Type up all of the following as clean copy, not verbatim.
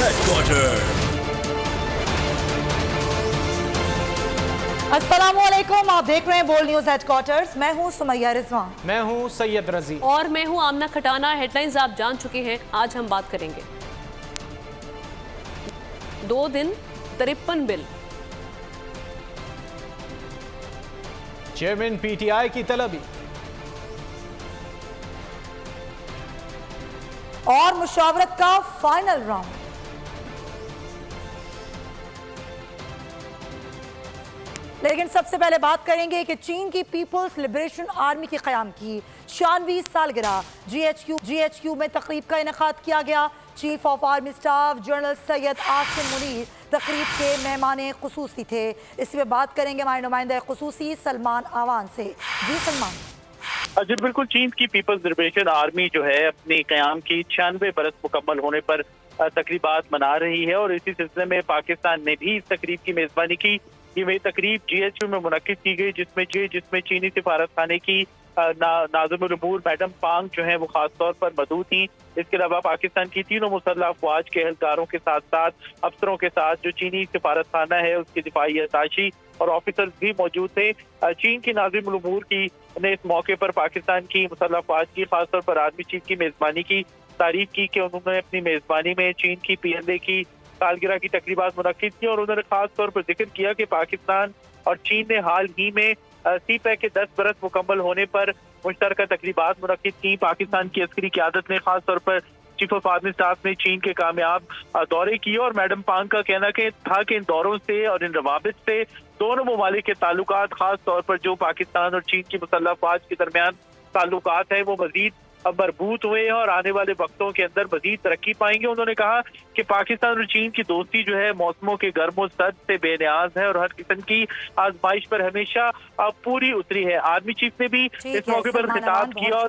Headquarter. अस्सलामुअलैकुम, आप देख रहे हैं बोल्ड न्यूज हेडक्वार्टर्स। मैं हूं सुमैया रिजवान। मैं हूं सैयद रजी और मैं हूं आमना खटाना। हेडलाइंस आप जान चुके हैं, आज हम बात करेंगे 2 दिन 53 बिल। चेयरमैन पीटीआई की तलबी और मुशावरत का फाइनल राउंड। लेकिन सबसे पहले बात करेंगे कि चीन की पीपल्स लिबरेशन आर्मी की क़याम की 96वीं सालगिरह GHQ में तकरीब का इनेकाद किया गया। Chief of army staff general Syed Asim Munir तकरीब के मेहमान खुसूसी थे। इसी पे बात करेंगे हमारे नुमाइंदा खुसूसी सलमान आवान से। जी सलमान। जी बिल्कुल, चीन की पीपल्स लिबरेशन आर्मी जो है अपनी क़याम की 96 बरस मुकम्मल होने पर तकरीबात मना रही है और इसी सिलसिले में पाकिस्तान ने भी इस तकरीब की मेज़बानी की। ये तकरीब GHQ में मुनक्किद की गई जिसमें चीनी सिफारत खाने की नाज़िमुल उमूर मैडम पांग जो है वो खास तौर पर मौजूद थी। इसके अलावा पाकिस्तान की तीनों मुसल्लह अफवाज के एहलकारों के साथ साथ अफसरों के साथ जो चीनी सिफारत खाना है उसकी दिफाई अताशी और ऑफिसर्स भी मौजूद थे। चीन की नाज़िमुल उमूर की ने इस मौके पर पाकिस्तान की मुसल्लह अफवाज की खासतौर पर आर्मी चीफ की मेज़बानी की तारीफ की कि उन्होंने अपनी मेज़बानी में चीन की PLA की सालगिरह की तकरीबात मुनक्किद की और उन्होंने खास तौर पर जिक्र किया कि पाकिस्तान और चीन ने हाल ही में CPEC के 10 बरस मुकम्मल होने पर मुश्तरका तकरीबात मुनक्किद की। पाकिस्तान की अस्करी क़यादत ने खास तौर पर चीफ ऑफ आर्मी स्टाफ ने चीन के कामयाब दौरे किए और मैडम पांग का कहना था कि इन दौरों से और इन रवाबित से दोनों ममालिक के ताल्लुकात, खास तौर पर जो पाकिस्तान और चीन की मुसल्लह अफवाज के दरमियान ताल्लुकात है वो मजीद मरबूत हुए हैं और आने वाले वक्तों के अंदर मजीद तरक्की पाएंगे। उन्होंने कहा कि पाकिस्तान और चीन की दोस्ती जो है मौसमों के गर्म और सर्द से बेनियाज है और हर किस्म की आजमाइश पर हमेशा पूरी उतरी है। आर्मी चीफ ने भी इस मौके पर खिताब किया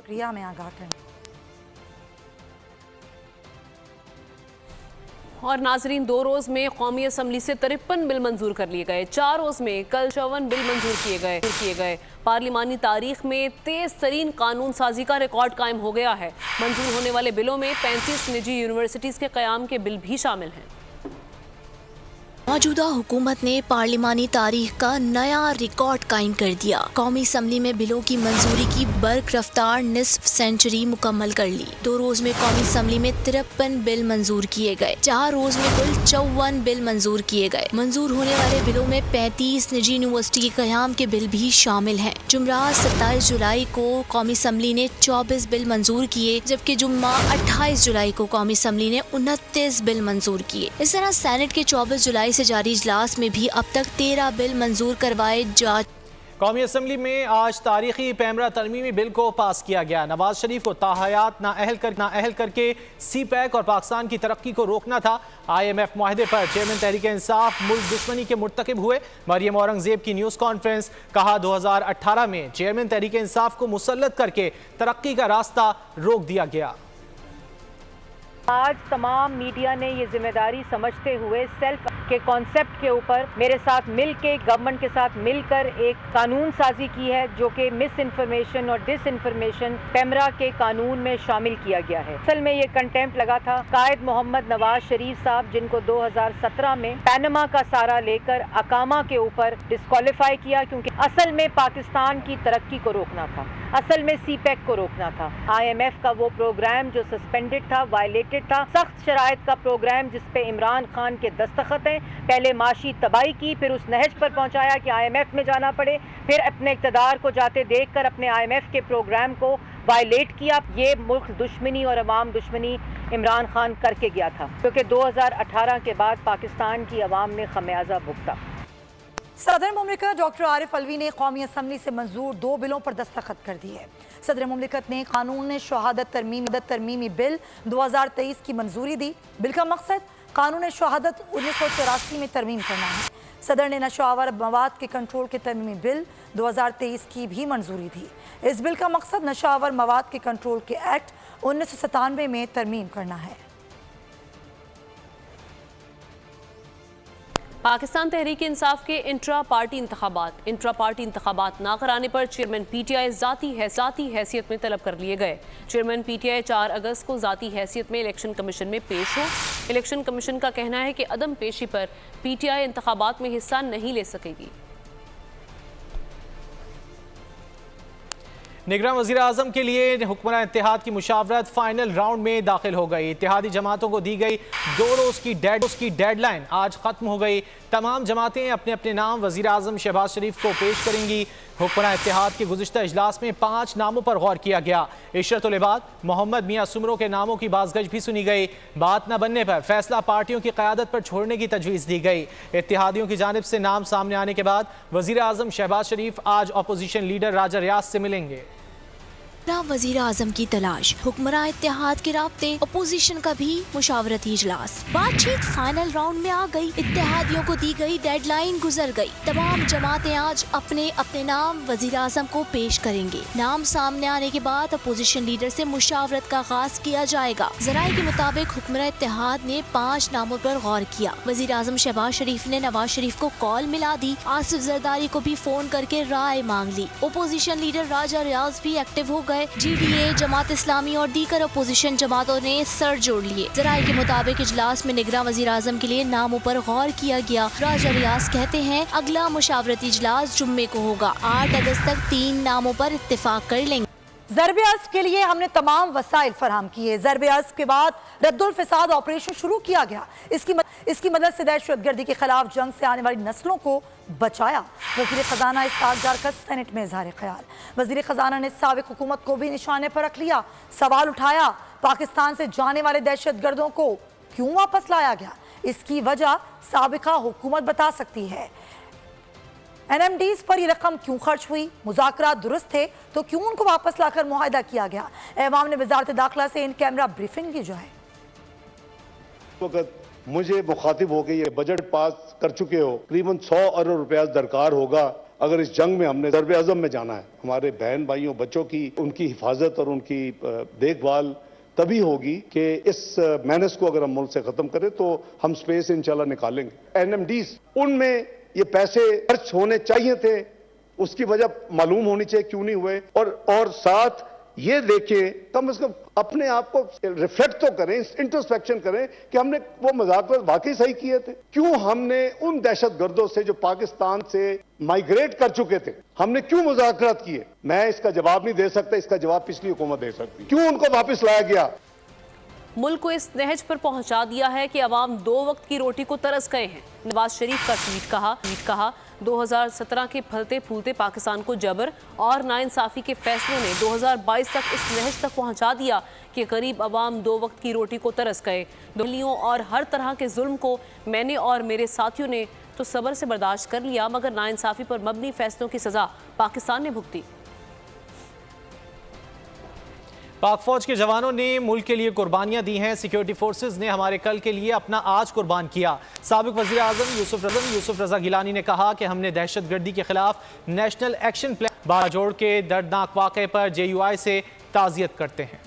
और नाजरीन 2 रोज़ में कौमी असम्बली से 53 बिल मंजूर कर लिए गए। 4 रोज़ में कल 54 बिल मंजूर किए गए। पार्लिमानी तारीख में तेज़ तरीन कानून साजी का रिकॉर्ड कायम हो गया है। मंजूर होने वाले बिलों में 35 निजी यूनिवर्सिटीज़ के क़याम के बिल भी शामिल हैं। मौजूदा हुकूमत ने पार्लिमानी तारीख का नया रिकॉर्ड कायम कर दिया। कौमी असम्बली में बिलों की मंजूरी की बर्क रफ्तार निस्फ सेंचुरी मुकम्मल कर ली। 2 रोज में कौमी असम्बली में 53 बिल मंजूर किए गए। 4 रोज में कुल 54 बिल मंजूर किए गए। मंजूर होने वाले बिलों में 35 निजी यूनिवर्सिटी के क़याम के बिल भी शामिल हैं। जुमरात 27 जुलाई को कौमी असम्बली ने 24 बिल मंजूर किए, जबकि जुम्मा 28 जुलाई को कौमी असम्बली ने 29 बिल मंजूर किए। इस तरह सेनेट के 24 जुलाई से जारी इजलास में भी अब तक 13 बिल मंजूर करवाए जा। कौमी असम्बली में आज तारीखी पैमरा तरमीमी बिल को पास किया गया। नवाज शरीफ को ताहयात नाअहल करके CPEC और पाकिस्तान की तरक्की को रोकना था। IMF मुआहदे पर चेयरमैन तहरीक इंसाफ मुल्क दुश्मनी के मुर्तकिब हुए। मरियम औरंगजेब की न्यूज़ कॉन्फ्रेंस, कहा 2018 में चेयरमैन तहरीक इंसाफ को मुसल्लत करके तरक्की का रास्ता रोक दिया गया। आज तमाम मीडिया ने ये जिम्मेदारी समझते हुए सेल्फ के कॉन्सेप्ट के ऊपर मेरे साथ मिल के गवर्नमेंट के साथ मिलकर एक कानून साजी की है जो कि मिस इन्फॉर्मेशन और डिस इन्फॉर्मेशन पैमरा के कानून में शामिल किया गया है। असल में ये कंटेम्प्ट लगा था कायद मोहम्मद नवाज शरीफ साहब, जिनको 2017 में पैनमा का सारा लेकर अकामा के ऊपर डिस्क्वालीफाई किया, क्योंकि असल में पाकिस्तान की तरक्की को रोकना था, असल में CPEC को रोकना था। IMF का वो प्रोग्राम जो सस्पेंडेड था, वायलेटेड था, सख्त शराइत का प्रोग्राम जिसपे इमरान खान के दस्तखत हैं। पहले माशी तबाही की, फिर उस नहज पर पहुंचाया कि IMF में जाना पड़े, फिर अपने इक़्तिदार को जाते देखकर अपने IMF के प्रोग्राम को वायलेट किया। ये मुल्क दुश्मनी और अवाम दुश्मनी इमरान खान करके गया था, क्योंकि 2018 के बाद पाकिस्तान की अवाम ने खमियाजा भुगता। सदर मुमलिकत डॉक्टर आरिफ अलवी ने कौमी असम्बली से मंजूर 2 बिलों पर दस्तखत कर दिए। सदर मुमलिकत ने कानून शहादत तरमीमी बिल 2023 की मंजूरी दी। बिल का मकसद कानून शहादत 1984 में तरमीम करना है। सदर ने नशावर मवाद के कंट्रोल के तरमीमी बिल 2023 की भी मंजूरी दी। इस बिल का मकसद नशावर मवाद के कंट्रोल के एक्ट 1997 में तरमीम करना है। पाकिस्तान तहरीक इंसाफ के इंट्रा पार्टी इंतखाबात ना कराने पर चेयरमैन पीटीआई जाती हैसियत में तलब कर लिए गए। चेयरमैन पीटीआई 4 अगस्त को जाती हैसियत में इलेक्शन कमीशन में पेश हो। इलेक्शन कमीशन का कहना है कि अदम पेशी पर पीटीआई इंतखाबात में हिस्सा नहीं ले सकेगी। निगरान वज़ीर आज़म के लिए हुक्मरान इत्तेहाद की मुशावरत फाइनल राउंड में दाखिल हो गई। इत्तेहादी जमातों को दी गई 2 रोज़ की डेडलाइन आज ख़त्म हो गई। तमाम जमातें अपने अपने नाम वज़ीर आज़म शहबाज शरीफ को पेश करेंगी। हुक्मरान इत्तेहाद के गुज़िश्ता इजलास में 5 नामों पर गौर किया गया। इशरत उल इबाद मोहम्मद मियां सुमरो के नामों की बाज़गश भी सुनी गई। बात न बनने पर फैसला पार्टियों की क़यादत पर छोड़ने की तजवीज़ दी गई। इत्तेहादियों की जानिब से नाम सामने आने के बाद वज़ीर आज़म शहबाज शरीफ आज अपोजिशन लीडर राजा रियाज से मिलेंगे। वजीर आजम की तलाश, हुक्मरान इत्तेहाद के राब्ते, अपोजिशन का भी मुशावरती इजलास। बातचीत फाइनल राउंड में आ गई। इत्तेहादियों को दी गई डेडलाइन गुजर गई। तमाम जमातें आज अपने अपने नाम वजीर आजम को पेश करेंगे। नाम सामने आने के बाद अपोजिशन लीडर से मुशावरत का आगाज किया जाएगा। जराये के मुताबिक हुक्मरान इत्तेहाद ने 5 नामों पर गौर किया। वजीर आजम शहबाज शरीफ ने नवाज शरीफ को कॉल मिला दी। आसिफ जरदारी को भी फोन करके राय मांग ली। अपोजिशन लीडर राजा रियाज भी एक्टिव हो गए। GDA, जमात इस्लामी और दीगर अपोजिशन जमातों ने सर जोड़ लिए। जराये के मुताबिक इजलास में निगरान वज़ीर आज़म के लिए नामों पर गौर किया गया। राजा रियाज कहते हैं अगला मुशावरती इजलास जुम्मे को होगा। 8 अगस्त तक 3 नामों पर इत्तेफाक कर लेंगे। ज़रबे अर्ज़ के लिए हमने तमाम वसाइल फराहम किए। ज़रबे अर्ज़ के बाद रद्दुल फ़साद ऑपरेशन शुरू किया गया। इसकी मदद से दहशतगर्दी के खिलाफ जंग से आने वाली नस्लों को बचाया। वज़ीर ख़जाना इसहाक़ डार का सेनेट में इज़हार ख़याल। वज़ीर ख़जाना ने साबिक़ हुकूमत को भी निशाने पर रख लिया। सवाल उठाया, पाकिस्तान से जाने वाले दहशतगर्दों को क्यों वापस लाया गया? इसकी वजह साबिक़ा हुकूमत बता सकती है। NMDs पर ये रकम क्यों खर्च हुई? मुज़ाकरात दुरुस्त थे तो क्यों उनको वापस लाकर मुआहदा किया गया? ऐवाम ने वज़ारत दाखिला से इन कैमरा ब्रीफिंग की जो है। वक्त मुझे मुखातिब हो गई, ये बजट पास कर चुके हो, करीबन 100 अरब रुपया दरकार होगा अगर इस जंग में हमने ज़रबे अज़म में जाना है। हमारे बहन भाइयों बच्चों की उनकी हिफाजत और उनकी देखभाल तभी होगी कि इस मेहनत को अगर हम मुल्क से ख़त्म करें तो हम स्पेस इंशाल्लाह निकालेंगे। NMDs उनमें ये पैसे खर्च होने चाहिए थे, उसकी वजह मालूम होनी चाहिए क्यों नहीं हुए। और साथ ये देखें, कम से कम अपने आप को रिफ्लेक्ट तो करें, इंट्रोस्पेक्शन करें कि हमने वो मुज़ाकरात वाकई सही किए थे। क्यों हमने उन दहशतगर्दों से जो पाकिस्तान से माइग्रेट कर चुके थे, हमने क्यों मुज़ाकरात किए? मैं इसका जवाब नहीं दे सकता, इसका जवाब पिछली हुकूमत दे सकती। क्यों उनको वापस लाया गया? मुल्क को इस नहज पर पहुंचा दिया है कि अवाम 2 वक्त की रोटी को तरस गए हैं। नवाज शरीफ का ट्वीट कहा 2017 के फलते फूलते पाकिस्तान को जबर और नाइंसाफ़ी के फैसलों ने 2022 तक इस नहज तक पहुंचा दिया कि गरीब अवाम 2 वक्त की रोटी को तरस गए। दिल्लियों और हर तरह के जुल्म को मैंने और मेरे साथियों ने तो सब्र से बर्दाश्त कर लिया, मगर नाइंसाफ़ी पर मबनी फैसलों की सज़ा पाकिस्तान ने भुगती। पाक फौज के जवानों ने मुल्क के लिए कुर्बानियां दी हैं। सिक्योरिटी फोर्सेज ने हमारे कल के लिए अपना आज कुर्बान किया। साबिक वज़ीर आज़म यूसुफ रज़ा गिलानी ने कहा कि हमने दहशतगर्दी के खिलाफ नेशनल एक्शन प्लान बाजोड़ के दर्दनाक वाक़े पर JUI से ताज़ियत करते हैं।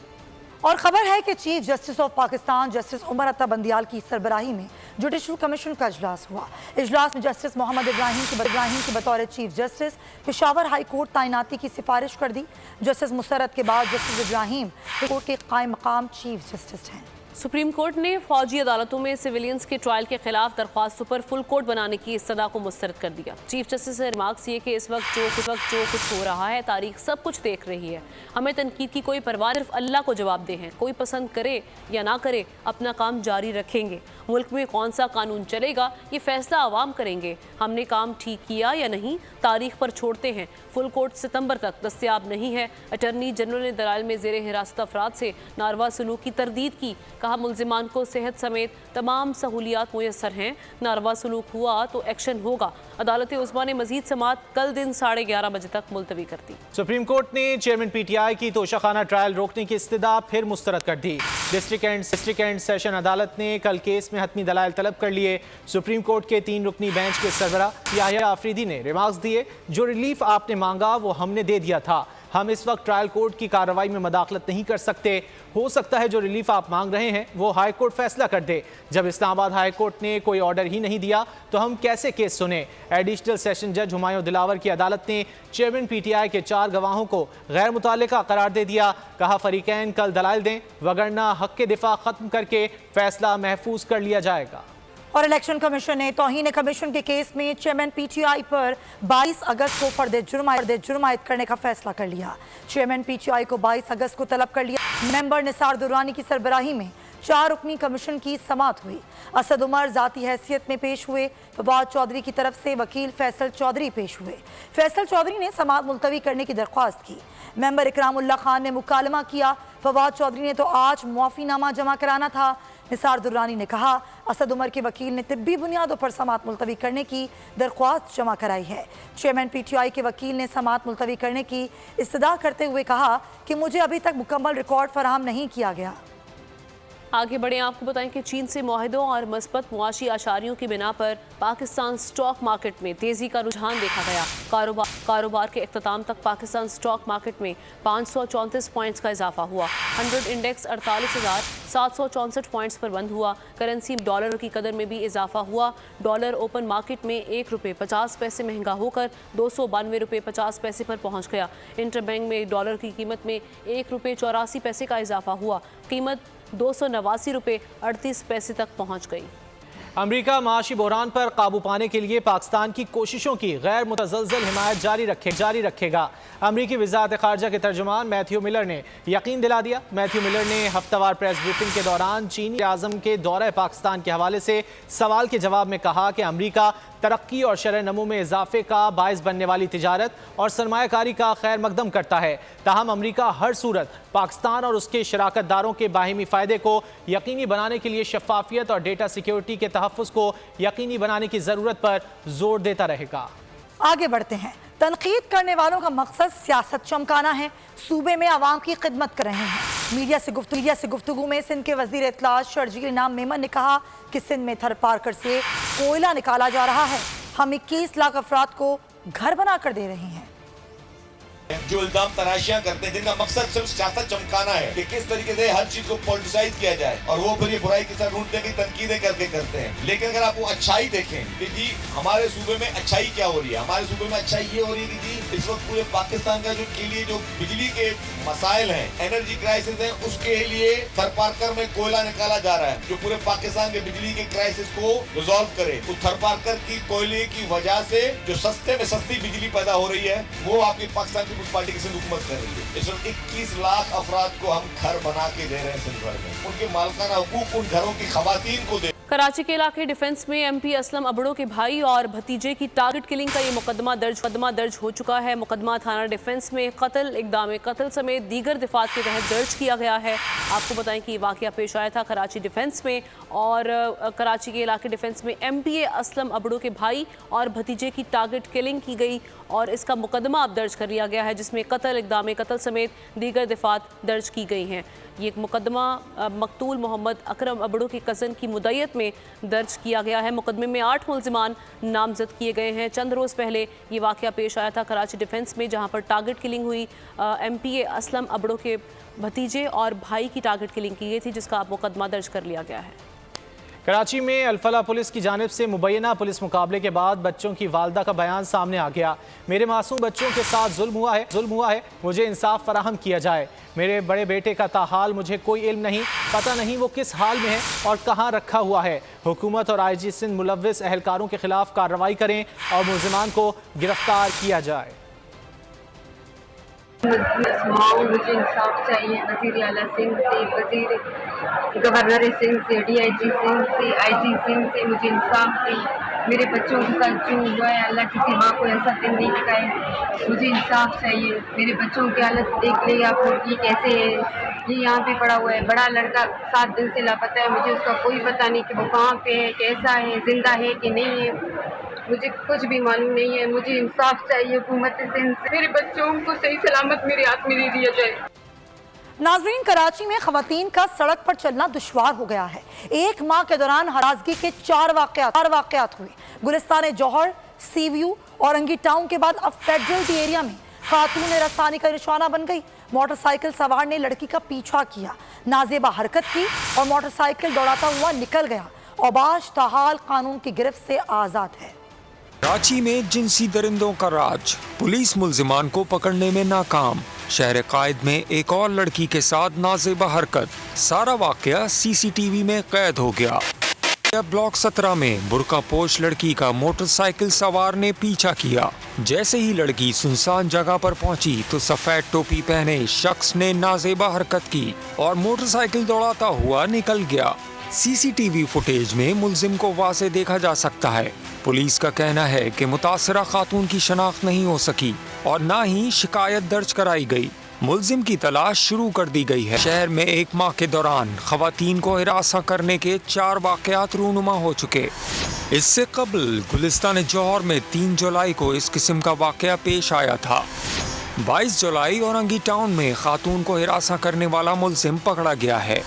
और खबर है कि chief justice of Pakistan justice Umar Ata Bandial की सरबराही में जुडिशल कमीशन का इजलास हुआ। इजलास में जस्टिस मोहम्मद इब्राहिम की बतौर chief justice Peshawar high court तैनाती की सिफारिश कर दी। जस्टिस मुसर्रत के बाद जस्टिस इब्राहिम कोर्ट के कायम मकाम चीफ जस्टिस हैं। सुप्रीम कोर्ट ने फौजी अदालतों में सिविलियंस के ट्रायल के खिलाफ दरख्वास्तों पर फुल कोर्ट बनाने की इस्तदा को मुस्तरद कर दिया। चीफ जस्टिस ने रिमार्क्स ये कि इस वक्त जो कुछ हो रहा है, तारीख सब कुछ देख रही है। हमें तनकीद की कोई परवाह, सिर्फ अल्लाह को जवाब दे हैं। कोई पसंद करे या ना करे, अपना काम जारी रखेंगे। मुल्क में कौन सा कानून चलेगा ये फैसला आवाम करेंगे। हमने काम ठीक किया या नहीं, तारीख पर छोड़ते हैं। फुल कोर्ट सितंबर तक दस्तयाब नहीं है। अटर्नी जनरल ने दलाल में ज़ेरे हिरासत अफराद से नारवा सलूक की तरदीद की। कहा मुल्जिमान को सेहत समेत तमाम सहूलियात मुयसर हैं। नारवा सलूक हुआ तो एक्शन होगा। अदालत उज़्मा ने मजीद समात कल दिन 11:30 बजे तक मुलतवी कर दी। सुप्रीम कोर्ट ने चेयरमैन PTI की तोशाखाना ट्रायल रोकने की इस्तदा फिर मुस्तरद कर दी। डिस्ट्रिक्ट एंड सेशन अदालत ने कल केस में हतमी दलाइल तलब कर लिए। सुप्रीम कोर्ट के 3 रुकनी बेंच के सरबराह याहिया आफरीदी ने रिमार्क्स दिए, जो रिलीफ आपने मांगा वो हमने दे दिया था। ہم اس وقت ٹرائل کورٹ کی کارروائی میں مداخلت نہیں کر سکتے. ہو سکتا ہے جو ریلیف آپ مانگ رہے ہیں وہ ہائی کورٹ فیصلہ کر دے. جب اسلام آباد ہائی کورٹ نے کوئی آرڈر ہی نہیں دیا تو ہم کیسے کیس سنیں؟ ایڈیشنل سیشن جج ہمایوں دلاور کی عدالت نے چیئرمین پی ٹی آئی کے 4 گواہوں کو غیر متعلقہ قرار دے دیا. کہا فریقین کل دلائل دیں وگرنہ حق کے دفاع ختم کر کے فیصلہ محفوظ کر لیا جائے گا. اور الیکشن کمیشن نے توہین کمیشن کے کیس میں چیئرمین پی ٹی آئی پر 22 اگست کو فرد جرم عائد کرنے کا فیصلہ کر لیا. چیئرمین پی ٹی آئی کو 22 اگست کو طلب کر لیا. ممبر نثار درانی کی سربراہی میں 4 رکنی کمیشن کی سماعت ہوئی. اسد عمر ذاتی حیثیت میں پیش ہوئے. فواد چودھری کی طرف سے وکیل فیصل چودھری پیش ہوئے. فیصل چودھری نے سماعت ملتوی کرنے کی درخواست کی. ممبر اکرام اللہ خان نے مکالمہ کیا. فواد چودھری نے تو آج معافی نامہ جمع کرانا تھا. نثار درانی نے کہا اسد عمر کے وکیل نے طبی بنیادوں پر سماعت ملتوی کرنے کی درخواست جمع کرائی ہے. چیئرمین پی ٹی آئی کے وکیل نے سماعت ملتوی کرنے کی استدعا کرتے ہوئے کہا کہ مجھے ابھی تک مکمل ریکارڈ فراہم نہیں کیا گیا. آگے بڑھیں، آپ کو بتائیں کہ چین سے معاہدوں اور مثبت معاشی اشاریوں کی بنا پر پاکستان سٹاک مارکیٹ میں تیزی کا رجحان دیکھا گیا. کاروبار کے اختتام تک پاکستان سٹاک مارکیٹ میں 534 پوائنٹس کا اضافہ ہوا. 100 انڈیکس 48,764 پوائنٹس پر بند ہوا. کرنسی ڈالر کی قدر میں بھی اضافہ ہوا. ڈالر اوپن مارکیٹ میں 1 روپے 50 پیسے مہنگا ہو کر 292 روپے 50 پیسے پر پہنچ گیا. انٹر بینک میں ڈالر کی قیمت میں 1 روپے 84 پیسے کا اضافہ ہوا. قیمت 289 روپے 38 پیسے تک پہنچ گئی. امریکہ معاشی بحران پر قابو پانے کے لیے پاکستان کی کوششوں کی غیر متزلزل حمایت جاری رکھے گا. امریکی وزارت خارجہ کے ترجمان میتھیو ملر نے یقین دلا دیا. میتھیو ملر نے ہفتہ وار پریس بریفنگ کے دوران چینی اعظم کے دورہ پاکستان کے حوالے سے سوال کے جواب میں کہا کہ امریکہ ترقی اور شرح نمو میں اضافے کا باعث بننے والی تجارت اور سرمایہ کاری کا خیر مقدم کرتا ہے. تاہم امریکہ ہر صورت پاکستان اور اس کے شراکت داروں کے باہمی فائدے کو یقینی بنانے کے لیے شفافیت اور ڈیٹا سیکیورٹی کے تحفظ کو یقینی بنانے کی ضرورت پر زور دیتا رہے گا. آگے بڑھتے ہیں. تنقید کرنے والوں کا مقصد سیاست چمکانا ہے. صوبے میں عوام کی خدمت کر رہے ہیں. میڈیا سے گفتگو میں سندھ کے وزیر اطلاعات شرجیل انعام میمن نے کہا کہ سندھ میں تھر پارکر سے کوئلہ نکالا جا رہا ہے. ہم 21 لاکھ افراد کو گھر بنا کر دے رہے ہیں. جو الزام تراشیاں کرتے ہیں جن کا مقصد صرف سیاست چمکانا ہے کہ کس طریقے سے ہر چیز کو پولیٹیسائز کیا جائے اور وہ پھر یہ برائی کے ساتھ ڈھونڈنے کی تنقیدیں کر کے کرتے ہیں. لیکن اگر آپ وہ اچھائی دیکھیں کہ جی ہمارے صوبے میں اچھائی کیا ہو رہی ہے. ہمارے صوبے میں اچھائی یہ ہو رہی ہے کہ جی اس وقت پورے پاکستان کا کے لیے جو بجلی کے مسائل ہیں، انرجی کرائسس ہیں، اس کے لیے تھر پارکر میں کوئلہ نکالا جا رہا ہے جو پورے پاکستان کے بجلی کے کرائسس کو ریزالو کرے. تو تھر پارکر کی کوئلے کی وجہ سے جو سستے میں سستی بجلی پیدا ہو رہی ہے وہ آپ کی پاکستان پیپلز پارٹی کی سندھ حکومت کر رہی ہے. اس وقت 21 لاکھ افراد کو ہم گھر بنا کے دے رہے ہیں سندھ بھر میں. ان کے مالکانہ حقوق ان گھروں کی خواتین کو دے. کراچی کے علاقے ڈیفنس میں ایم پی اسلم ابڑو کے بھائی اور بھتیجے کی ٹارگٹ کلنگ کا یہ مقدمہ درج ہو چکا ہے. مقدمہ تھانہ ڈیفنس میں قتل، اقدام قتل سمیت دیگر دفعات کے تحت درج کیا گیا ہے. آپ کو بتائیں کہ یہ واقعہ پیش آیا تھا کراچی ڈیفنس میں اور کراچی کے علاقے ڈیفنس میں ایم پی اسلم ابڑو کے بھائی اور بھتیجے کی ٹارگٹ کلنگ کی گئی اور اس کا مقدمہ اب درج کر لیا گیا ہے جس میں قتل، اقدام قتل سمیت دیگر دفعات درج کی گئی ہیں. یہ مقدمہ مقتول محمد اکرم ابڑو کی کزن کی مدعیت میں درج کیا گیا ہے. مقدمے میں 8 ملزمان نامزد کیے گئے ہیں. چند روز پہلے یہ واقعہ پیش آیا تھا کراچی ڈیفنس میں جہاں پر ٹارگٹ کلنگ ہوئی. ایم پی اے اسلم ابڑو کے بھتیجے اور بھائی کی ٹارگٹ کلنگ کی گئی تھی جس کا اب مقدمہ درج کر لیا گیا ہے. کراچی میں الفلاح پولیس کی جانب سے مبینہ پولیس مقابلے کے بعد بچوں کی والدہ کا بیان سامنے آ گیا. میرے معصوم بچوں کے ساتھ ظلم ہوا ہے. مجھے انصاف فراہم کیا جائے. میرے بڑے بیٹے کا تاحال مجھے کوئی علم نہیں، پتہ نہیں وہ کس حال میں ہے اور کہاں رکھا ہوا ہے. حکومت اور آئی جی سندھ ملوث اہلکاروں کے خلاف کارروائی کریں اور ملزمان کو گرفتار کیا جائے. مجھے انصاف چاہیے. وزیر اعلیٰ سنگھ سے، وزیر گورنر سنگھ سے، ڈی آئی جی سنگھ سے، آئی جی سنگھ سے مجھے انصاف دے. میرے بچوں کے ساتھ جو ہوا ہے اللہ کسی ماں کو ایسا دن نہیں دکھائے. مجھے انصاف چاہیے. میرے بچوں کی حالت دیکھ لیں آپ لوگ کی کیسے ہے. یہ یہاں پہ پڑا ہوا ہے. بڑا لڑکا 7 دن سے لاپتہ ہے. مجھے اس کا کوئی پتہ نہیں کہ وہ کہاں پہ ہے، کیسا ہے، زندہ ہے کہ نہیں ہے. مجھے کچھ بھی معلوم نہیں ہے. مجھے انصاف چاہیے حکومت سندھ سے. میرے بچوں کو صحیح سلامت میرے ہاتھ میں دے دیا جائے. ناظرین، کراچی میں خواتین کا سڑک پر چلنا دشوار ہو گیا ہے. 1 ماہ کے دوران ہراسگی کے 4 واقعات ہوئے. گلستان جوہر، سی ویو اور انگی ٹاؤن کے بعد اب فیڈرل ایریا میں खातून रसानी का निशाना बन गई। मोटरसाइकिल सवार ने लड़की का पीछा किया, नाजेबा हरकत की और मोटरसाइकिल दौड़ाता हुआ निकल गया। औबाश ताहाल कानून की गिरफ्त से आजाद है। कराची में जिनसी दरिंदों का राज, पुलिस मुल्जिमान को पकड़ने में नाकाम। शहर कायद में एक और लड़की के साथ नाजेबा हरकत, सारा वाकया सीसीटीवी में कैद हो गया। ब्लॉक 17 में बुर्का पोश लड़की का मोटरसाइकिल सवार ने पीछा किया। जैसे ही लड़की सुनसान जगह पर पहुंची तो सफेद टोपी पहने शख्स ने नाजेबा हरकत की और मोटरसाइकिल दौड़ाता हुआ निकल गया। सीसीटीवी फुटेज में मुल्जिम को वाज़े देखा जा सकता है। पुलिस का कहना है कि मुतासरा खातून की शनाख्त नहीं हो सकी और न ही शिकायत दर्ज कराई गई। मुल्जिम की तलाश शुरू कर दी गई है। शहर में एक माह के दौरान खवातीन को हिरासा करने के 4 वाक़यात रूनुमा हो चुके। इससे कबल गुलिस्तान जौहर में 3 जुलाई को इस किस्म का वाक़या पेश आया था। 22 जुलाई औरंगी टाउन में खातून को हिरासा करने वाला मुल्जिम पकड़ा गया है।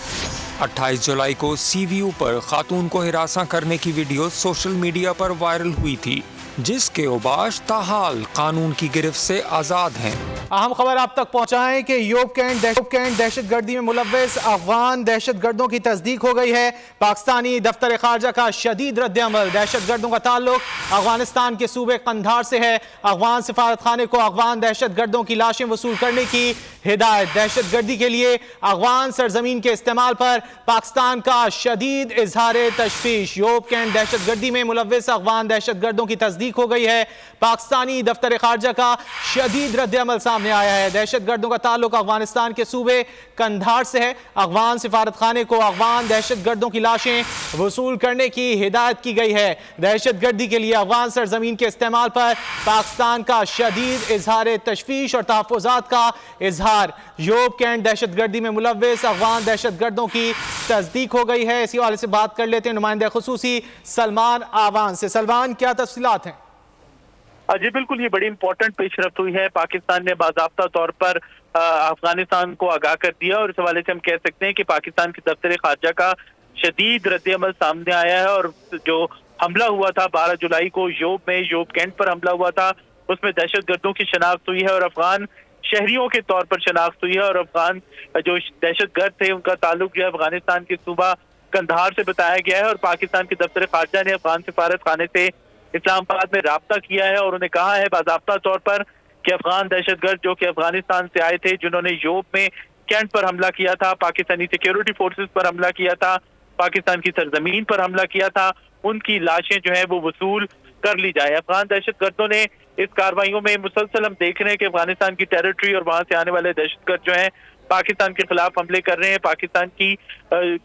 28 जुलाई को सीवीयू पर खातून को हिरासा करने की वीडियो सोशल मीडिया पर वायरल हुई थी, जिसके औबाश ताहाल कानून की गिरफ्त से आज़ाद हैं। अहम खबर आप तक पहुंचाएं कि यूब कैंट दहशतगर्दी में मुलव्वस अफगान दहशतगर्दों की तस्दीक हो गई है। पाकिस्तानी दफ्तर खारजा का शदीद रद्द-ए-अमल। दहशतगर्दों का ताल्लुक अफगानिस्तान के सूबे कंधार से है। अफगान सिफारत खाने को अफगान दहशतगर्दों की लाशें वसूल करने की हिदायत। दहशतगर्दी के लिए अफगान सरजमीन के इस्तेमाल पर पाकिस्तान का शदीद इजहार तशवीश। यूब कैंट दहशतगर्दी में मुलव्वस अफगान दहशतगर्दों की तस्दीक हो गई है। पाकिस्तानी दफ्तर खारजा का शदीद रद्द-ए-अमल सामने आया है। दहशतगर्दों का ताल्लुक अफगानिस्तान के सूबे कंधार से है। अफगान सिफारत खाने को अफगान दहशतगर्दों की लाशें वसूल करने की हिदायत की गई है। दहशतगर्दी के लिए अफगान सरजमीन के इस्तेमाल पर पाकिस्तान का शदीद इजहार तशवीश और तहफ़्फ़ुज़ात का इजहार। यूब कैंट दहशतगर्दी में मुलव्वस अफगान दहशतगर्दों की तस्दीक हो गई है। इसी वाले से बात कर लेते हैं नुमाइंदे खुसूसी सलमान आवान से। सलमान, क्या तफसीलात हैं? जी बिल्कुल, ये बड़ी इंपॉर्टेंट पेशरफ्त हुई है। पाकिस्तान ने बाज़ाब्ता तौर पर अफगानिस्तान को आगाह कर दिया और इस हवाले से हम कह सकते हैं कि पाकिस्तान के दफ्तर खारजा का शदीद रद्द-ए-अमल सामने आया है। और जो हमला हुआ था 12 जुलाई को यूब कैंट पर हमला हुआ था, उसमें दहशतगर्दों की शनाख्त हुई है और अफगान शहरियों के तौर पर शनाख्त हुई है। और अफगान जो दहशतगर्द थे उनका ताल्लुक जो है अफगानिस्तान के सूबा कंधार से बताया गया है। और पाकिस्तान के दफ्तर खारजा ने अफगान सिफारत खाने से इस्लामाबाद में राब्ता किया है और उन्हें कहा है बाज़ाब्ता तौर पर कि अफगान दहशतगर्द जो कि अफगानिस्तान से आए थे, जिन्होंने यूब में कैंट पर हमला किया था, पाकिस्तानी सिक्योरिटी फोर्सेस पर हमला किया था, पाकिस्तान की सरजमीन पर हमला किया था, उनकी लाशें जो है वो वसूल कर ली जाए। अफगान दहशतगर्दों ने इस कार्रवाइयों में मुसलसल हम देख रहे हैं कि अफगानिस्तान की टेरिटरी और वहां से आने वाले दहशतगर्द जो हैं पाकिस्तान के खिलाफ हमले कर रहे हैं। पाकिस्तान की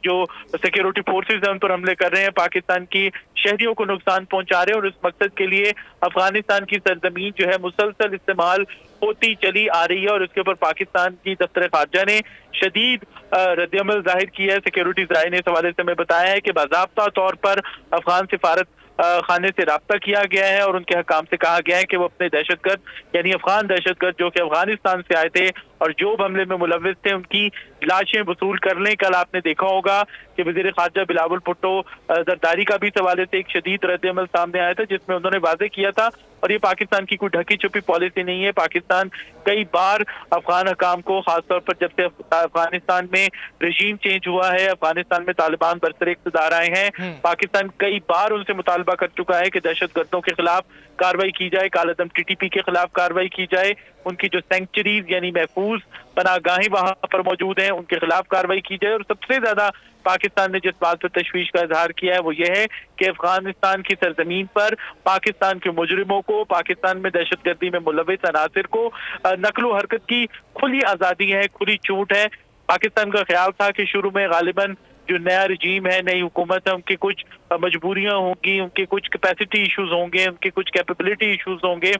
जो सिक्योरिटी फोर्सेस हैं उन पर हमले कर रहे हैं, पाकिस्तान की शहरियों को नुकसान पहुंचा रहे हैं। और इस मकसद के लिए अफगानिस्तान की सरजमीन जो है मुसलसल इस्तेमाल होती चली आ रही है। और इसके ऊपर पाकिस्तान की दफ्तर खारजा ने शदीद रद्द-ए-अमल जाहिर किया है। सिक्योरिटी ज़राए ने इस हवाले से हमें बताया है कि बाज़ाब्ता तौर पर अफगान सिफारत खाने से राब्ता किया गया है और उनके हकाम से कहा गया है कि वो अपने दहशतगर्द यानी अफगान दहशतगर्द जो कि अफगानिस्तान से आए थे और जो हमले में मुलव्विस थे उनकी लाशें वसूल कर लें। कल आपने देखा होगा कि वज़ीर खारजा बिलावल भुट्टो जरदारी का भी सवाले से एक शदीद रद्द-ए-अमल सामने आया था, जिसमें उन्होंने वाज़ेह किया था और ये पाकिस्तान की कोई ढकी छुपी पॉलिसी नहीं है। पाकिस्तान कई बार अफगान हकाम को, खासतौर पर जब से अफगानिस्तान में रजीम चेंज हुआ है, अफगानिस्तान में तालिबान बरसर इक़्तिदार आए हैं, पाकिस्तान कई बार उनसे मुतालबा कर चुका है कि दहशतगर्दों के खिलाफ कार्रवाई की जाए, कालादम टीटीपी के खिलाफ कार्रवाई की जाए, उनकी जो सेंचुरीज यानी महफूज पनाहगाहें वहां पर मौजूद हैं उनके खिलाफ कार्रवाई की जाए। और सबसे ज्यादा पाकिस्तान ने जिस बात पर तशवीश का इजहार किया है वो ये है कि अफगानिस्तान की सरजमीन पर पाकिस्तान के मुजरिमों को, पाकिस्तान में दहशतगर्दी में मुलव्विस अनासिर को नकलो हरकत की खुली आज़ादी है, खुली छूट है। पाकिस्तान का ख्याल था कि शुरू में गालिबन जो नया रजीम है, नई हुकूमत है, उनकी कुछ मजबूरियां होंगी, उनके कुछ कैपेसिटी इश्यूज होंगे, उनके कुछ कैपेबिलिटी इश्यूज होंगे,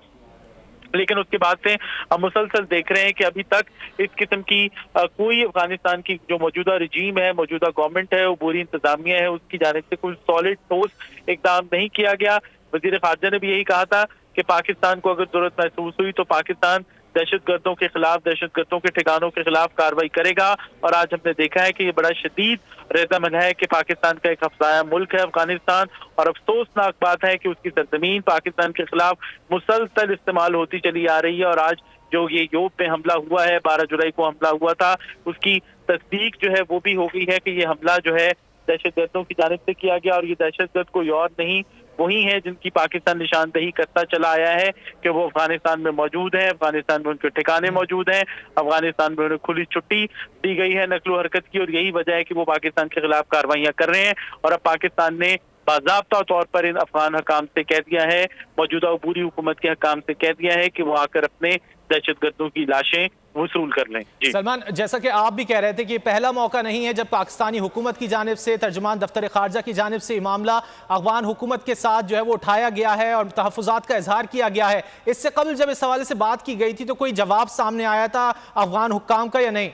लेकिन उसके बाद से हम मुसलसल देख रहे हैं कि अभी तक इस किस्म की कोई अफगानिस्तान की जो मौजूदा रजीम है, मौजूदा गवर्नमेंट है, वो पूरी इंतजामिया है, उसकी जानिब से कोई सॉलिड ठोस इक़दाम नहीं किया गया। वज़ीर खारजा ने भी यही कहा था कि पाकिस्तान को अगर जरूरत महसूस हुई तो पाकिस्तान दहशतगर्दों के खिलाफ, दहशतगर्दों के ठिकानों के खिलाफ कार्रवाई करेगा। और आज हमने देखा है कि ये बड़ा शदीद रद्द-ए-अमल है कि पाकिस्तान का एक हमसाया मुल्क है अफगानिस्तान, और अफसोसनाक बात है कि उसकी सरजमीन पाकिस्तान के खिलाफ मुसलसल इस्तेमाल होती चली आ रही है। और आज جو یہ योब पे हमला हुआ है, 12 जुलाई को हमला हुआ था, उसकी तस्दीक जो है वो भी हो गई है कि ये हमला जो है दहशतगर्दों की जानिब से किया गया और ये दहशतगर्द कोई और नहीं, वही है जिनकी पाकिस्तान निशानदही करता चला आया है कि वो अफगानिस्तान में मौजूद हैं, अफगानिस्तान में उनके ठिकाने मौजूद हैं, अफगानिस्तान में उन्हें खुली छुट्टी दी गई है नकलो हरकत की, और यही वजह है कि वो पाकिस्तान के खिलाफ कार्रवाइयां कर रहे हैं। और अब पाकिस्तान ने बाज़ाब्ता तौर पर इन अफगान हकाम से कह दिया है, मौजूदा अबूरी हुकूमत के हकाम से कह दिया है कि वो आकर अपने दहशतगर्दों की लाशें वसूल कर लें। जी सलमान, जैसा कि आप भी कह रहे थे कि पहला मौका नहीं है जब पाकिस्तानी हुकूमत की जानिब से, तर्जुमान दफ्तर खारजा की जानिब से मामला अफगान हुकूमत के साथ जो है वो उठाया गया है और तहफ़्फ़ुज़ात का इजहार किया गया है। इससे कबल जब इस हवाले से बात की गई थी तो कोई जवाब सामने आया था अफगान हुक्काम का या नहीं?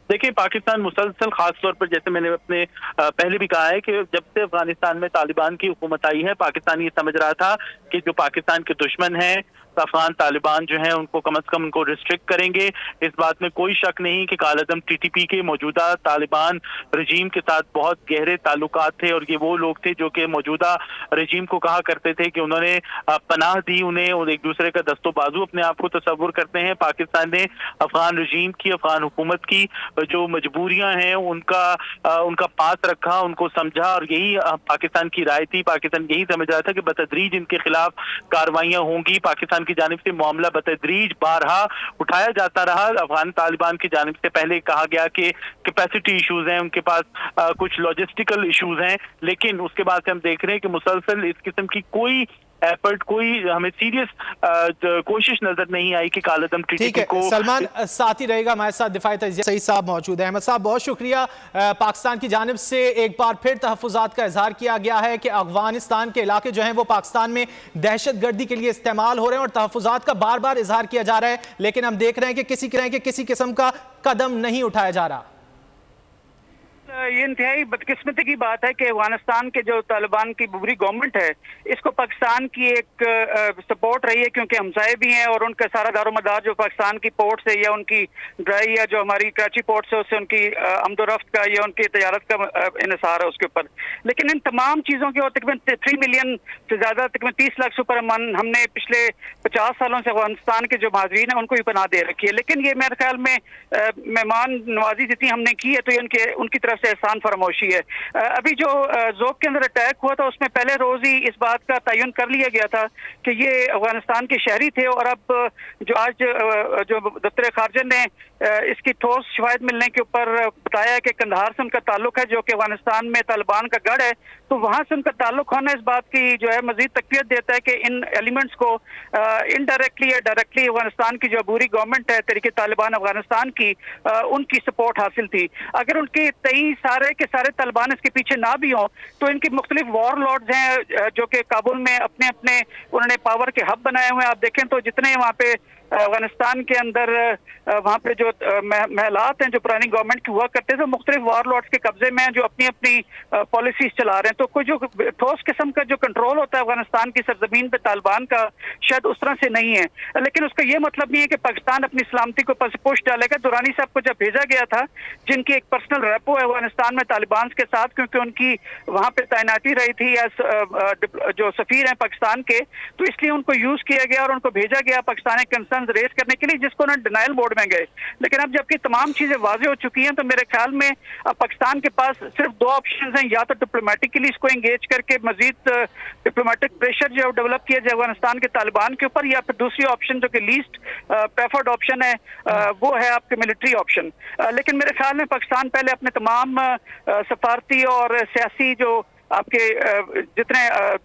देखिए, पाकिस्तान मुसलसल खास तौर पर, जैसे मैंने अपने पहले भी कहा है कि जब से अफगानिस्तान में तालिबान की हुकूमत आई है, पाकिस्तान ये समझ रहा था कि जो पाकिस्तान के दुश्मन हैं अफगान तालिबान जो हैं उनको कम से कम उनको रिस्ट्रिक्ट करेंगे। इस बात में कोई शक नहीं कि कालअदम टीटीपी के मौजूदा तालिबान रजीम के साथ बहुत गहरे ताल्लुकात थे और ये वो लोग थे जो कि मौजूदा रजीम को कहा करते थे कि उन्होंने पनाह दी उन्हें और एक दूसरे का दस्तो बाजू अपने आप को तस्वुर करते हैं। पाकिस्तान ने अफगान रजीम की, अफगान हुकूमत की जो मजबूरियां हैं उनका पास रखा, उनको समझा और यही पाकिस्तान की राय थी। पाकिस्तान यही समझ रहा था कि बतदरीज इनके खिलाफ कार्रवाइयां होंगी। पाकिस्तान की जानिब से मामला बतदरीज बारहा उठाया जाता रहा। अफगान तालिबान की जानिब से पहले कहा गया कि कैपेसिटी इश्यूज हैं, उनके पास कुछ लॉजिस्टिकल इश्यूज हैं, लेकिन उसके बाद से हम देख रहे हैं कि मुसलसल इस किस्म की कोई एफर्ट, कोई हमें सीरियस कोशिश नजर नहीं आई कि कालअदम टीटीपी को। सलमान साथ ही रहेगा हमारे साथ, दिफाई तज्ज़िया सईद साहब मौजूद है। अहमद साहब बहुत शुक्रिया। पाकिस्तान की जानिब से एक बार फिर तहफ़्फ़ुज़ात का इजहार किया गया है कि अफगानिस्तान के इलाके जो हैं वो पाकिस्तान में दहशतगर्दी के लिए इस्तेमाल हो रहे हैं और तहफ़्फ़ुज़ात का बार बार इजहार किया जा रहा है, लेकिन हम देख रहे हैं कि किसी किस्म का कदम नहीं उठाया जा रहा। ये इंतहाई बदकिस्मती की बात है कि अफगानिस्तान के जो तालिबान की बुरी गवर्नमेंट है, इसको पाकिस्तान की एक सपोर्ट रही है क्योंकि हमसाए भी हैं और उनका सारा दारोमदार जो पाकिस्तान की पोर्ट से या उनकी ड्राई या जो हमारी कराची पोर्ट से उससे उनकी आमदोरफ्त का या उनकी तजारत का इन्हिसार है उसके ऊपर। लेकिन इन तमाम चीज़ों के और तकरीबन 3 मिलियन से ज़्यादा, तकरीबन 30 लाख सुपर अमन हमने पिछले 50 सालों से अफगानिस्तान के जो महाजरीन हैं उनको भी पनाह दे रखी है। लेकिन ये मेरे ख्याल में मेहमान नवाजी जितनी हमने की है तो ये उनकी तरफ एहसान फरामोशी है। अभी जो ज़ोक के अंदर अटैक हुआ था उसमें पहले रोज ही इस बात का तयन कर लिया गया था कि ये अफगानिस्तान के शहरी थे और अब जो आज जो दफ्तर खारजा ने इसकी ठोस शवाहिद मिलने के ऊपर बताया कि कंधार से उनका ताल्लुक है जो कि अफगानिस्तान में तालिबान का गढ़ है, तो वहाँ से उनका ताल्लुक होना इस बात की जो है मजीद तकवीत देता है कि इन एलिमेंट्स को इनडायरेक्टली या डायरेक्टली अफगानिस्तान की जो अबूरी गवर्नमेंट है तहरीक तालिबान अफगानिस्तान की, उनकी सपोर्ट हासिल थी। अगर उनके तई सारे के सारे तालिबान इसके पीछे ना भी हों तो इनकी मुख्तलिफ वॉर लॉर्ड्स हैं जो कि काबुल में अपने अपने उन्होंने पावर के हब बनाए हुए हैं। आप देखें तो जितने वहाँ पे अफगानिस्तान के अंदर वहाँ पे जो महलात हैं जो पुरानी गवर्नमेंट की हुआ करते थे, मुख्तलिफ वार लॉर्ड्स के कब्जे में हैं जो अपनी अपनी पॉलिसीज चला रहे हैं। तो कोई जो ठोस किस्म का जो कंट्रोल होता है अफगानिस्तान की सरजमीन पे तालिबान का, शायद उस तरह से नहीं है। लेकिन उसका ये मतलब नहीं है कि पाकिस्तान अपनी सलामती को पुश डालेगा। दुरानी साहब को जब भेजा गया था, जिनकी एक पर्सनल रेपो है अफगानिस्तान में तालिबान के साथ, क्योंकि उनकी वहाँ पे तैनाती रही थी जो सफीर हैं पाकिस्तान के, तो इसलिए उनको यूज किया गया और उनको भेजा गया पाकिस्तान कंसर्न रेस करने के लिए, जिसको उन्होंने डिनाइल मोड में गए। लेकिन अब जबकि तमाम चीजें वाज़ेह हो चुकी हैं तो मेरे ख्याल में अब पाकिस्तान के पास सिर्फ 2 ऑप्शन हैं, या तो डिप्लोमेटिकली इसको एंगेज करके मजीद डिप्लोमेटिक प्रेशर जो डेवलप किया जाए अफगानिस्तान के तालिबान के ऊपर, या फिर दूसरी ऑप्शन जो कि लीस्ट प्रेफर्ड ऑप्शन है वो है आपके मिलिट्री ऑप्शन। लेकिन मेरे ख्याल में पाकिस्तान पहले अपने तमाम सफारती और सियासी जो आपके जितने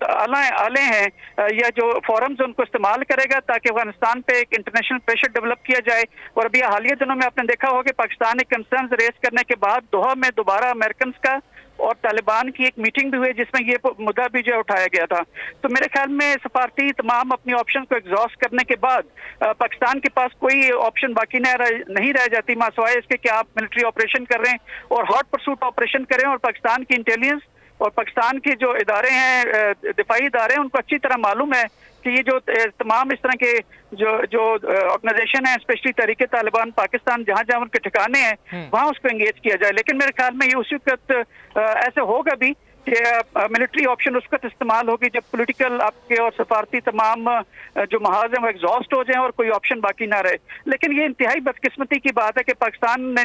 आले हैं या जो फोरम्स उनको इस्तेमाल करेगा ताकि अफगानिस्तान पे एक इंटरनेशनल प्रेशर डेवलप किया जाए। और अभी हालिया दिनों में आपने देखा होगा कि पाकिस्तान ने कंसर्न रेस करने के बाद दोहा में दोबारा अमेरिकन का और तालिबान की एक मीटिंग भी हुई जिसमें ये मुद्दा भी जो उठाया गया था। तो मेरे ख्याल में सफारती तमाम अपनी ऑप्शन को एग्जॉस्ट करने के बाद पाकिस्तान के पास कोई ऑप्शन बाकी नहीं रह जाती मासवाए इसके कि आप मिलिट्री ऑपरेशन कर रहे हैं और हॉट परसूट ऑपरेशन करें। और पाकिस्तान की इंटेलिजेंस और पाकिस्तान के जो इदारे हैं, दिफाई इदारे हैं, उनको अच्छी तरह मालूम है कि ये जो तमाम इस तरह के जो ऑर्गेनाइजेशन है, स्पेशली तहरीक तालिबान पाकिस्तान, जहाँ जहाँ उनके ठिकाने हैं वहाँ उसको एंगेज किया जाए। लेकिन मेरे ख्याल में ये उसी वक्त ऐसे होगा भी کہ ملٹری آپشن اس وقت استعمال ہوگی جب پولیٹیکل آپ کے اور سفارتی تمام جو محاذ ہیں وہ ایگزاسٹ ہو جائیں اور کوئی آپشن باقی نہ رہے. لیکن یہ انتہائی بدقسمتی کی بات ہے کہ پاکستان نے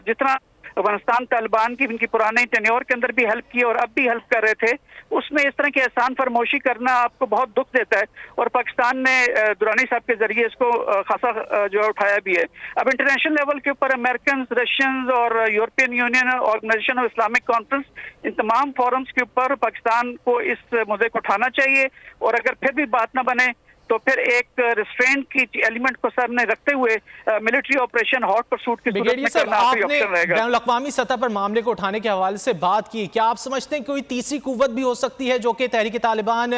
جتنا افغانستان طالبان کی ان کی پرانے ٹینیور کے اندر بھی ہیلپ کی اور اب بھی ہیلپ کر رہے تھے, اس میں اس طرح کی احسان فرموشی کرنا آپ کو بہت دکھ دیتا ہے. اور پاکستان نے درانی صاحب کے ذریعے اس کو خاصا جو ہے اٹھایا بھی ہے. اب انٹرنیشنل لیول کے اوپر امریکنز, رشینز اور European union, organisation of Islamic conference, ان تمام فورمز کے اوپر پاکستان کو اس مدعے کو اٹھانا چاہیے. اور اگر پھر بھی بات نہ بنے تو پھر ایک ریسٹرینٹ کی ایلیمنٹ کو سامنے رکھتے ہوئے ملٹری آپریشن ہاٹ پرسوٹ کی صورت میں کرنا کوئی آپشن رہے گا. بین الاقوامی سطح پر معاملے کو اٹھانے کے حوالے سے بات کی, کیا آپ سمجھتے ہیں کوئی تیسری قوت بھی ہو سکتی ہے جو کہ تحریک طالبان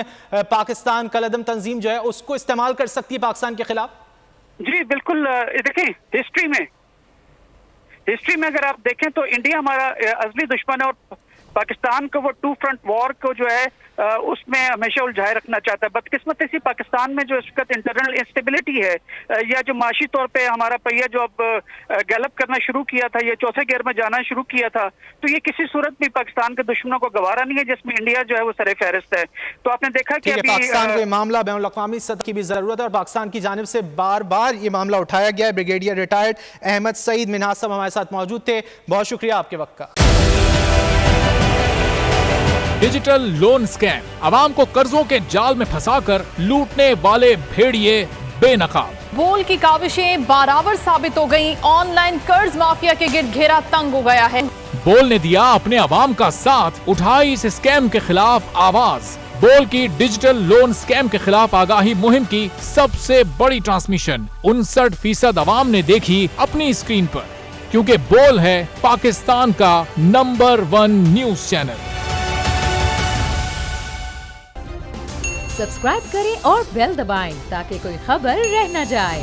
پاکستان کالعدم تنظیم جو ہے اس کو استعمال کر سکتی ہے پاکستان کے خلاف؟ جی بالکل. دیکھیں ہسٹری میں اگر آپ دیکھیں تو انڈیا ہمارا ازلی دشمن ہے اور پاکستان کو وہ ٹو فرنٹ وار کو جو ہے اس میں ہمیشہ الجھائے رکھنا چاہتا ہے. بدقسمتی سی پاکستان میں جو اس وقت انٹرنل انسٹیبلٹی ہے یا جو معاشی طور پہ ہمارا پہیہ جو اب گیلپ کرنا شروع کیا تھا, یہ چوتھے گیئر میں جانا شروع کیا تھا, تو یہ کسی صورت بھی پاکستان کے دشمنوں کو گوارا نہیں ہے جس میں انڈیا جو ہے وہ سر فہرست ہے. تو آپ نے دیکھا کہ پاکستان کو یہ معاملہ بین الاقوامی سطح کی بھی ضرورت ہے اور پاکستان کی جانب سے بار بار یہ معاملہ اٹھایا گیا ہے. بریگیڈیئر ریٹائرڈ احمد سعید منہاج صاحب ہمارے ساتھ موجود تھے, بہت شکریہ آپ کے وقت کا. ڈیجیٹل لون اسکیم, عوام کو قرضوں کے جال میں پھنسا کر لوٹنے والے بھیڑیے بے نقاب. بول کی کاوشیں بارآور ثابت ہو گئیں, آن لائن قرض مافیا کے گرد گھیرا تنگ ہو گیا ہے. بول نے دیا اپنے عوام کا ساتھ, اٹھائی اس اسکیم کے خلاف آواز. بول کی ڈیجیٹل لون اسکیم کے خلاف آگاہی مہم کی سب سے بڑی ٹرانسمیشن 59% عوام نے دیکھی اپنی اسکرین پر, کیونکہ بول ہے پاکستان کا نمبر 1 نیوز چینل. سبسکرائب کریں اور بیل دبائیں تاکہ کوئی خبر رہ نہ جائے.